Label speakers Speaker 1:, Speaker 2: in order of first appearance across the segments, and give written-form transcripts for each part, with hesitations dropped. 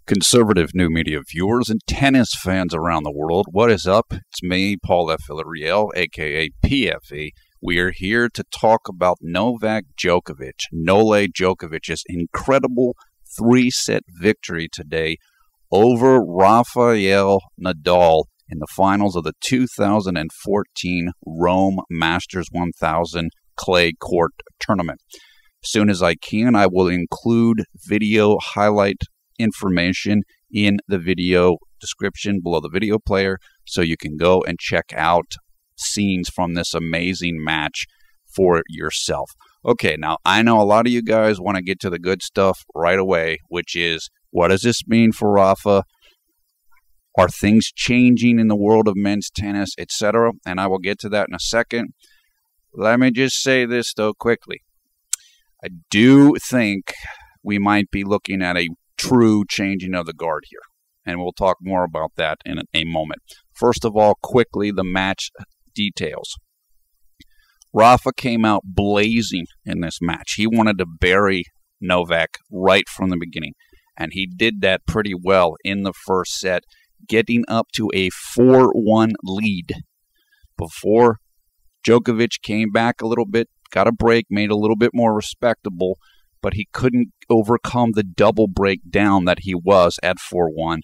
Speaker 1: Conservative new media viewers and tennis fans around the world, what is up? It's me, Paul F. Villarreal, aka PFE. We are here to talk about Novak Djokovic, Nole Djokovic's incredible three-set victory today over Rafael Nadal in the finals of the 2014 Rome Masters 1000 clay court tournament. As soon as I can, I will include video highlight information in the video description below the video player so you can go and check out scenes from this amazing match for yourself. Okay, now I know a lot of you guys want to get to the good stuff right away, which is, what does this mean for Rafa? Are things changing in the world of men's tennis, etc.? And I will get to that in a second. Let me just say this, though, quickly. I do think we might be looking at a true changing of the guard here, and we'll talk more about that in a moment. First of all, quickly, the match details. Rafa came out blazing in this match. He wanted to bury Novak right from the beginning, and he did that pretty well in the first set, getting up to a 4-1 lead before Djokovic came back a little bit, got a break, made it a little bit more respectable, but he couldn't overcome the double breakdown that he was at 4-1.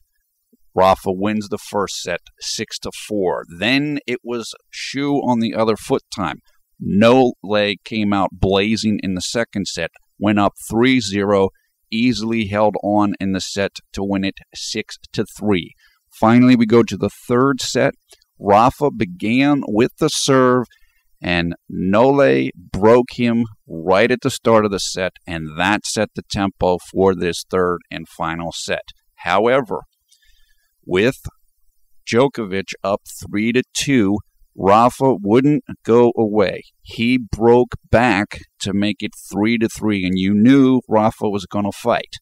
Speaker 1: Rafa wins the first set 6-4. Then it was shoe on the other foot time. Nole came out blazing in the second set, went up 3-0, easily held on in the set to win it 6-3. Finally, we go to the third set. Rafa began with the serve, and Nole broke him right at the start of the set, and that set the tempo for this third and final set. However, with Djokovic up 3-2, Rafa wouldn't go away. He broke back to make it 3-3, and you knew Rafa was going to fight.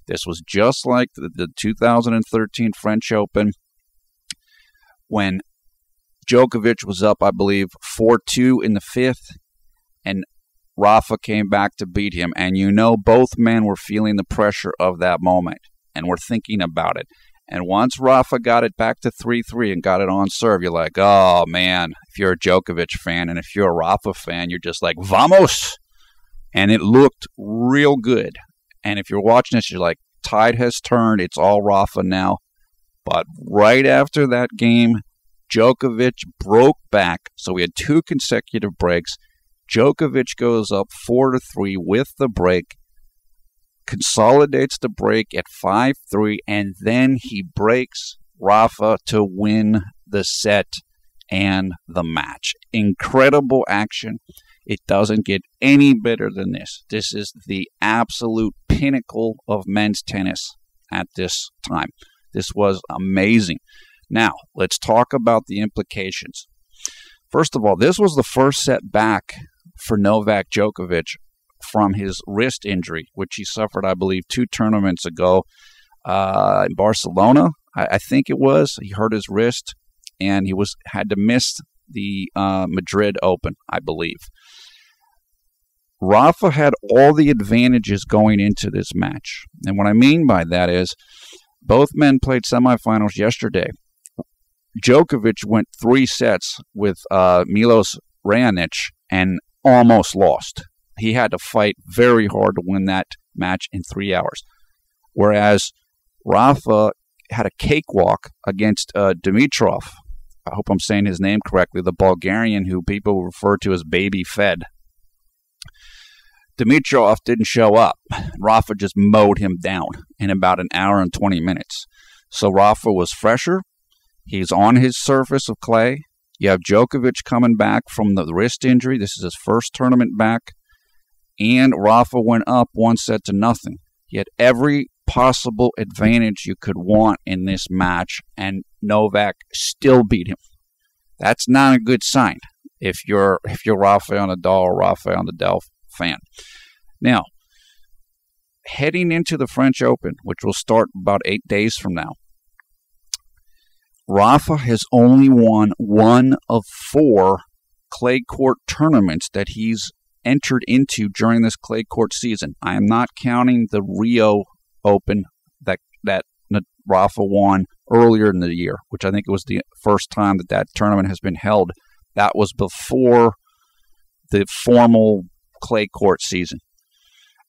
Speaker 1: This was just like the 2013 French Open when Djokovic was up, I believe, 4-2 in the fifth, and Rafa came back to beat him. And you know both men were feeling the pressure of that moment and were thinking about it. And once Rafa got it back to 3-3 and got it on serve, you're like, oh, man, if you're a Djokovic fan, and if you're a Rafa fan, you're just like, vamos! And it looked real good. And if you're watching this, you're like, tide has turned. It's all Rafa now. But right after that game, Djokovic broke back, so we had two consecutive breaks. Djokovic goes up 4-3 with the break, consolidates the break at 5-3, and then he breaks Rafa to win the set and the match. Incredible action. It doesn't get any better than this. This is the absolute pinnacle of men's tennis at this time. This was amazing. Now, let's talk about the implications. First of all, this was the first set back for Novak Djokovic from his wrist injury, which he suffered, I believe, 2 tournaments ago in Barcelona, I think it was. He hurt his wrist, and he had to miss the Madrid Open, I believe. Rafa had all the advantages going into this match. And what I mean by that is both men played semifinals yesterday. Djokovic went 3 sets with Milos Raonic and almost lost. He had to fight very hard to win that match in 3 hours. Whereas Rafa had a cakewalk against Dimitrov. I hope I'm saying his name correctly, the Bulgarian who people refer to as Baby Fed. Dimitrov didn't show up. Rafa just mowed him down in about an hour and 20 minutes. So Rafa was fresher. He's on his surface of clay. You have Djokovic coming back from the wrist injury. This is his first tournament back. And Rafa went up 1-0. He had every possible advantage you could want in this match, and Novak still beat him. That's not a good sign if you're Rafael Nadal or Rafael Nadal fan. Now, heading into the French Open, which will start about 8 days from now, Rafa has only won 1 of 4 clay court tournaments that he's entered into during this clay court season. I am not counting the Rio Open that Rafa won earlier in the year, which I think it was the first time that tournament has been held. That was before the formal clay court season.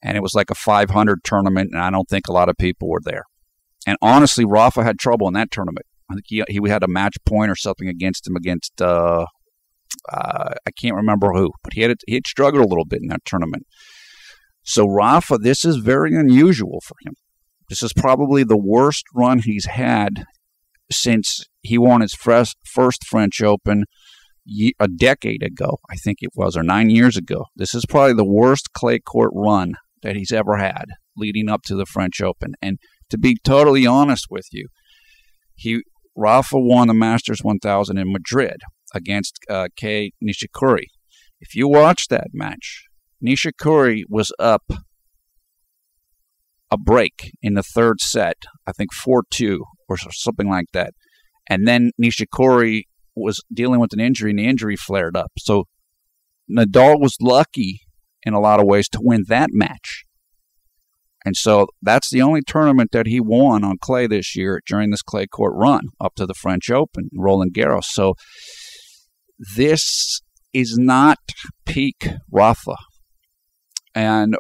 Speaker 1: And it was like a 500 tournament, and I don't think a lot of people were there. And honestly, Rafa had trouble in that tournament. I think he had a match point or something against him I can't remember who, but he had struggled a little bit in that tournament. So Rafa, this is very unusual for him. This is probably the worst run he's had since he won his first French Open a decade ago, I think it was, or 9 years ago. This is probably the worst clay court run that he's ever had leading up to the French Open. And to be totally honest with you, Rafa won the Masters 1000 in Madrid against Kei Nishikori. If you watch that match, Nishikori was up a break in the third set, I think 4-2 or something like that. And then Nishikori was dealing with an injury, and the injury flared up. So Nadal was lucky in a lot of ways to win that match. And so that's the only tournament that he won on clay this year during this clay court run up to the French Open, Roland Garros. So this is not peak Rafa. And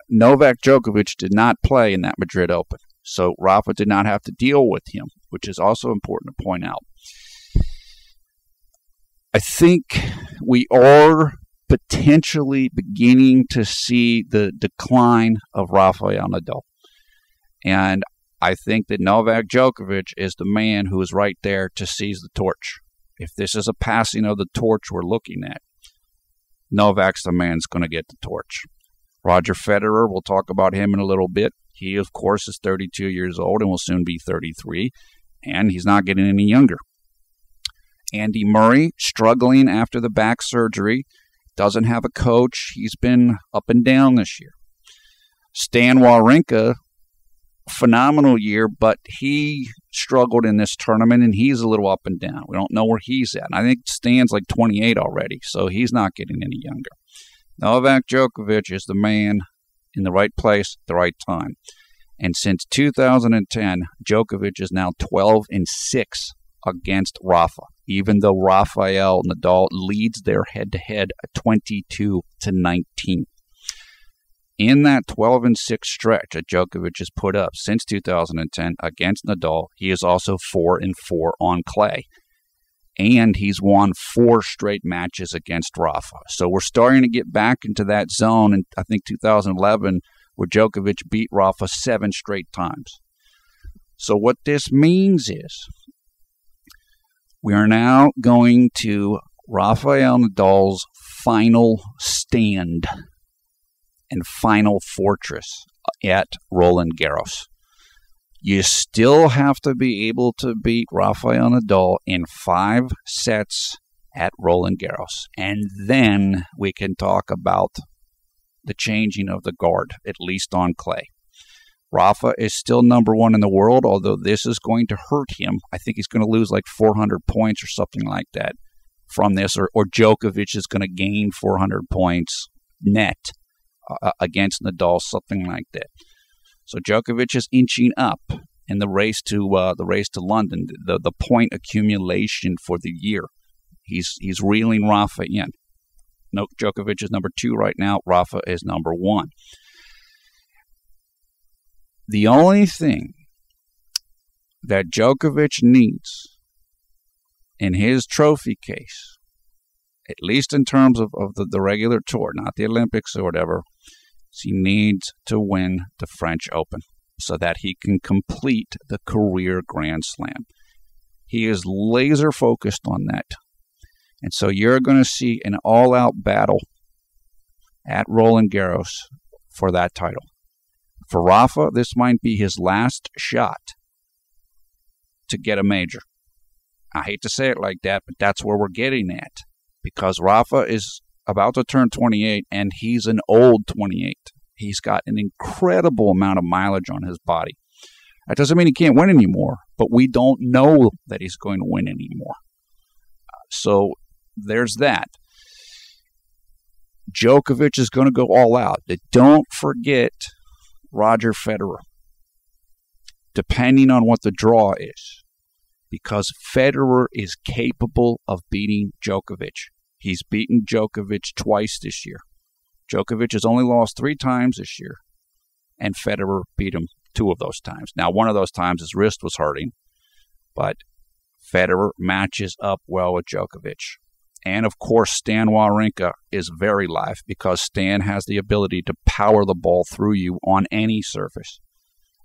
Speaker 1: Novak Djokovic did not play in that Madrid Open. So Rafa did not have to deal with him, which is also important to point out. I think we are potentially beginning to see the decline of Rafael Nadal. And I think that Novak Djokovic is the man who is right there to seize the torch. If this is a passing of the torch we're looking at, Novak's the man who's going to get the torch. Roger Federer, we'll talk about him in a little bit. He, of course, is 32 years old and will soon be 33, and he's not getting any younger. Andy Murray, struggling after the back surgery, doesn't have a coach. He's been up and down this year. Stan Wawrinka, phenomenal year, but he struggled in this tournament, and he's a little up and down. We don't know where he's at. And I think Stan's like 28 already, so he's not getting any younger. Novak Djokovic is the man in the right place at the right time. And since 2010, Djokovic is now 12-6 against Rafa, even though Rafael Nadal leads their head-to-head at 22-19. In that 12-6 stretch that Djokovic has put up since 2010 against Nadal, he is also 4-4 on clay. And he's won 4 straight matches against Rafa. So we're starting to get back into that zone in, I think, 2011, where Djokovic beat Rafa 7 straight times. So what this means is we are now going to Rafael Nadal's final stand and final fortress at Roland Garros. You still have to be able to beat Rafael Nadal in 5 sets at Roland Garros. And then we can talk about the changing of the guard, at least on clay. Rafa is still number 1 in the world, although this is going to hurt him. I think he's going to lose like 400 points or something like that from this, or Djokovic is going to gain 400 points net against Nadal, something like that. So Djokovic is inching up in the race to London, the point accumulation for the year. He's reeling Rafa in. No, Djokovic is number 2 right now. Rafa is number 1. The only thing that Djokovic needs in his trophy case, at least in terms of the regular tour, not the Olympics or whatever, is he needs to win the French Open so that he can complete the career Grand Slam. He is laser focused on that. And so you're going to see an all-out battle at Roland Garros for that title. For Rafa, this might be his last shot to get a major. I hate to say it like that, but that's where we're getting at. Because Rafa is about to turn 28, and he's an old 28. He's got an incredible amount of mileage on his body. That doesn't mean he can't win anymore, but we don't know that he's going to win anymore. So there's that. Djokovic is going to go all out. Don't forget Roger Federer. depending on what the draw is, because Federer is capable of beating Djokovic. He's beaten Djokovic twice this year. Djokovic has only lost 3 times this year, and Federer beat him 2 of those times. Now, one of those times his wrist was hurting, but Federer matches up well with Djokovic. And, of course, Stan Wawrinka is very live because Stan has the ability to power the ball through you on any surface.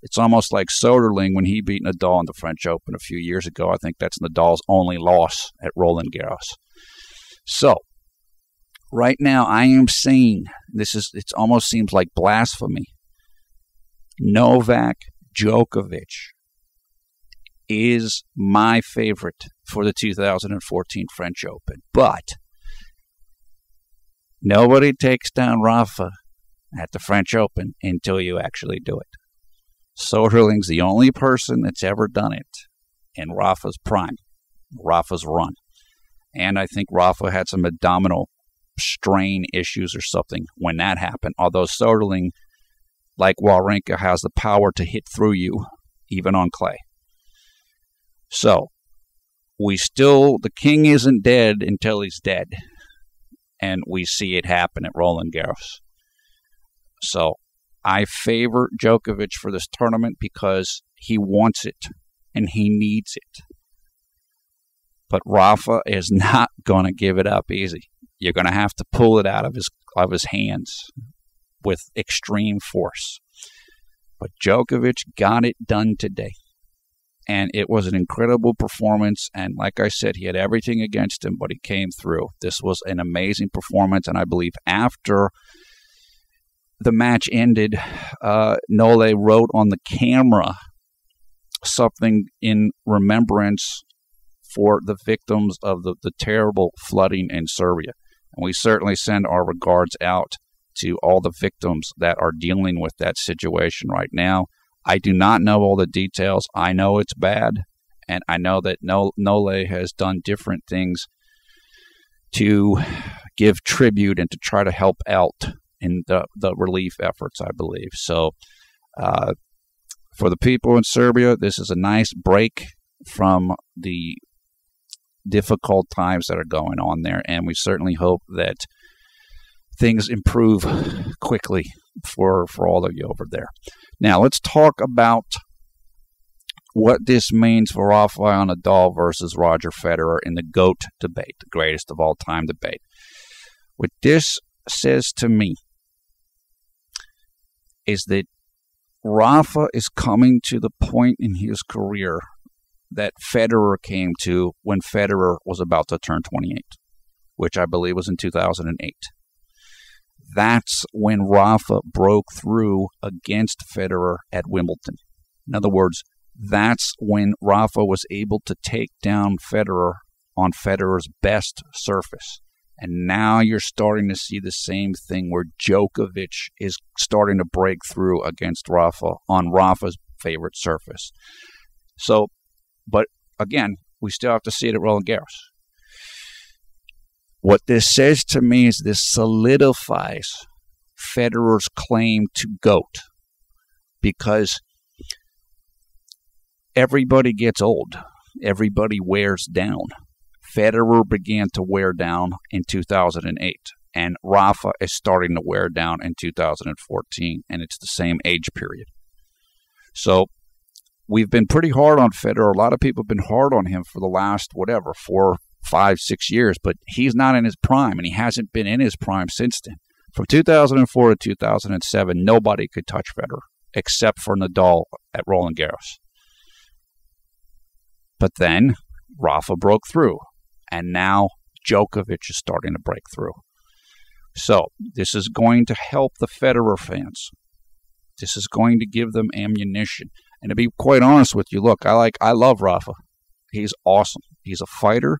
Speaker 1: It's almost like Soderling when he beat Nadal in the French Open a few years ago. I think that's Nadal's only loss at Roland Garros. So, right now I am saying, it almost seems like blasphemy. Novak Djokovic is my favorite for the 2014 French Open. But nobody takes down Rafa at the French Open until you actually do it. Soderling's the only person that's ever done it in Rafa's prime, Rafa's run. And I think Rafa had some abdominal strain issues or something when that happened, although Soderling, like Wawrinka, has the power to hit through you, even on clay. So, the king isn't dead until he's dead. And we see it happen at Roland Garros. So, I favor Djokovic for this tournament because he wants it and he needs it. But Rafa is not going to give it up easy. You're going to have to pull it out of his hands with extreme force. But Djokovic got it done today. And it was an incredible performance. And like I said, he had everything against him, but he came through. This was an amazing performance. And I believe after the match ended, Nole wrote on the camera something in remembrance for the victims of the terrible flooding in Serbia. And we certainly send our regards out to all the victims that are dealing with that situation right now. I do not know all the details. I know it's bad, and I know that Nole has done different things to give tribute and to try to help out in the relief efforts, I believe. So for the people in Serbia, this is a nice break from the difficult times that are going on there, and we certainly hope that things improve quickly for all of you over there. Now, let's talk about what this means for Rafael Nadal versus Roger Federer in the GOAT debate, the greatest of all time debate. What this says to me is that Rafa is coming to the point in his career that Federer came to when Federer was about to turn 28, which I believe was in 2008. That's when Rafa broke through against Federer at Wimbledon. In other words, that's when Rafa was able to take down Federer on Federer's best surface. And now you're starting to see the same thing where Djokovic is starting to break through against Rafa on Rafa's favorite surface. So, but again, we still have to see it at Roland Garros. What this says to me is this solidifies Federer's claim to GOAT, because everybody gets old. Everybody wears down. Federer began to wear down in 2008, and Rafa is starting to wear down in 2014, and it's the same age period. So we've been pretty hard on Federer. A lot of people have been hard on him for the last, 4, 5, 6 years, but he's not in his prime, and he hasn't been in his prime since then. From 2004 to 2007, nobody could touch Federer except for Nadal at Roland Garros. But then Rafa broke through, and now Djokovic is starting to break through. So this is going to help the Federer fans. This is going to give them ammunition. And to be quite honest with you, look, I love Rafa. He's awesome. He's a fighter.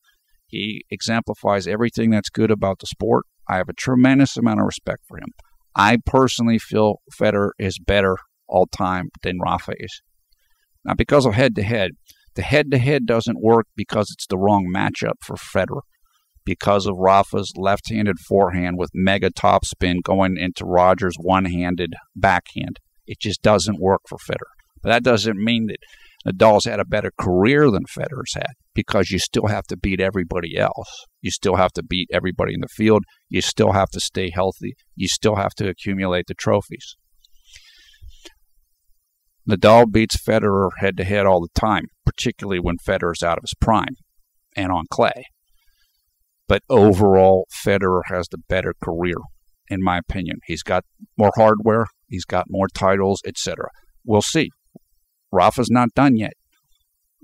Speaker 1: He exemplifies everything that's good about the sport. I have a tremendous amount of respect for him. I personally feel Federer is better all time than Rafa is. Not because of head-to-head. The head-to-head doesn't work because it's the wrong matchup for Federer. Because of Rafa's left-handed forehand with mega topspin going into Roger's one-handed backhand. It just doesn't work for Federer. But that doesn't mean that Nadal's had a better career than Federer's had, because you still have to beat everybody else. You still have to beat everybody in the field. You still have to stay healthy. You still have to accumulate the trophies. Nadal beats Federer head-to-head all the time, particularly when Federer's out of his prime and on clay. But overall, Federer has the better career, in my opinion. He's got more hardware. He's got more titles, etc. We'll see. Rafa's not done yet.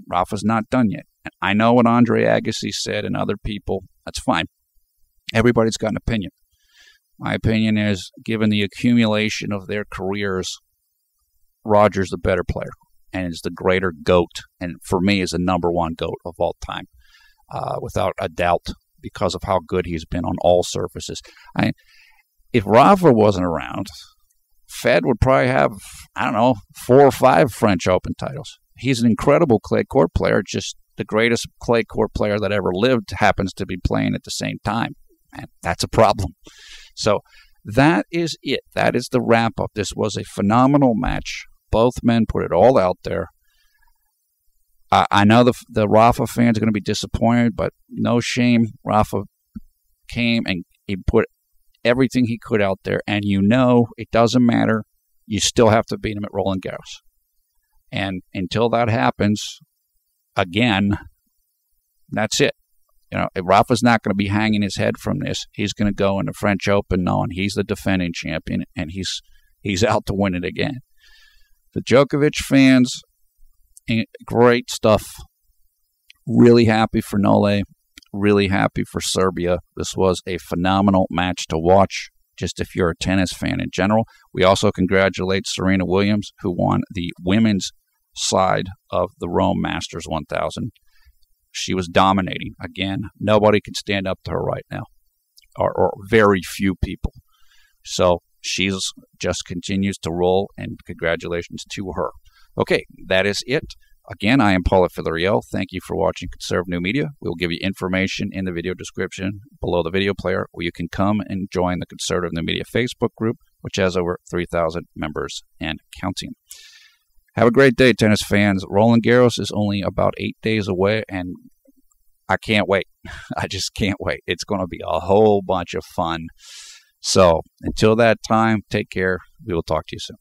Speaker 1: Rafa's not done yet. And I know what Andre Agassi said and other people. That's fine. Everybody's got an opinion. My opinion is, given the accumulation of their careers, Roger's the better player and is the greater GOAT. And for me, is the number one GOAT of all time, without a doubt, because of how good he's been on all surfaces. If Rafa wasn't around, Fed would probably have, 4 or 5 French Open titles. He's an incredible clay court player, just the greatest clay court player that ever lived happens to be playing at the same time. And that's a problem. So that is it. That is the wrap-up. This was a phenomenal match. Both men put it all out there. I know the Rafa fans are going to be disappointed, but no shame. Rafa came and he put everything he could out there, and it doesn't matter. You still have to beat him at Roland Garros. And until that happens, again, that's it. Rafa's not going to be hanging his head from this. He's going to go in the French Open knowing he's the defending champion, and he's out to win it again. The Djokovic fans, great stuff. Really happy for Nole. Really happy for Serbia. This was a phenomenal match to watch, just if you're a tennis fan in general. We also congratulate Serena Williams, who won the women's side of the Rome Masters 1000. She was dominating. Again, nobody can stand up to her right now, or very few people. So she's just continues to roll, and congratulations to her. Okay, that is it. Again, I am Paul Federer. Thank you for watching Conserve New Media. We'll give you information in the video description below the video player, where you can come and join the Conservative New Media Facebook group, which has over 3,000 members and counting. Have a great day, tennis fans. Roland Garros is only about 8 days away, and I can't wait. I just can't wait. It's going to be a whole bunch of fun. So until that time, take care. We will talk to you soon.